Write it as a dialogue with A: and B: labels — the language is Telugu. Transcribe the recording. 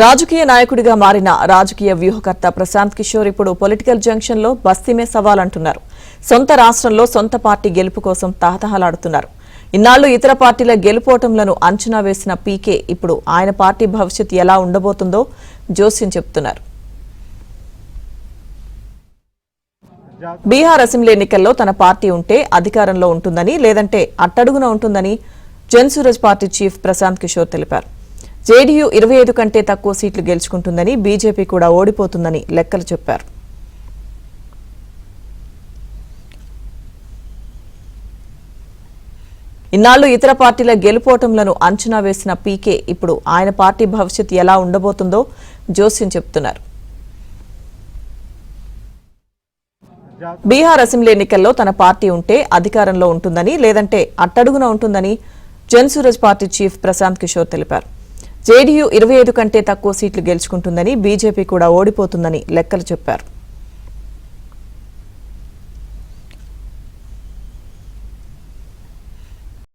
A: రాజకీయ నాయకుడిగా మారిన రాజకీయ వ్యూహకర్త ప్రశాంత్ కిషోర్ ఇప్పుడు పొలిటికల్ జంక్షన్ లో బస్తీమే సవాల్ అంటున్నారు. సొంత రాష్ట్రంలో సొంత పార్టీ గెలుపు కోసం తహతహలాడుతున్నారు. ఇన్నాళ్లు ఇతర పార్టీల గెలుపోటంలను అంచనా వేసిన పీకే ఇప్పుడు ఆయన పార్టీ భవిష్యత్ ఎలా ఉండబోతుందో జోస్యం చెబుతున్నారు. బీహార్ అసెంబ్లీ ఎన్నికల్లో తన పార్టీ ఉంటే అధికారంలో ఉంటుందని, లేదంటే అట్టడుగున ఉంటుందని జనసూరజ్ పార్టీ చీఫ్ ప్రశాంత్ కిషోర్ తెలిపారు. జేడీయూ 25 కంటే తక్కువ సీట్లు గెలుచుకుంటుందని, బీజేపీ కూడా ఓడిపోతుందని లెక్కలు చెప్పారు. ఇన్నాళ్లు ఇతర పార్టీల గెలుపోటంలను అంచనా వేసిన పీకే ఇప్పుడు ఆయన పార్టీ భవిష్యత్ ఎలా ఉండబోతుందో జోస్యం చెబుతున్నారు. బీహార్ అసెంబ్లీ ఎన్నికల్లో తన పార్టీ ఉంటే అధికారంలో ఉంటుందని, లేదంటే అట్టడుగున ఉంటుందని జనసూరజ్ పార్టీ చీఫ్ ప్రశాంత్ కిషోర్ తెలిపారు. జేడీయూ 25 కంటే తక్కువ సీట్లు గెలుచుకుంటుందని, బీజేపీ కూడా ఓడిపోతుందని లెక్కలు చెప్పారు.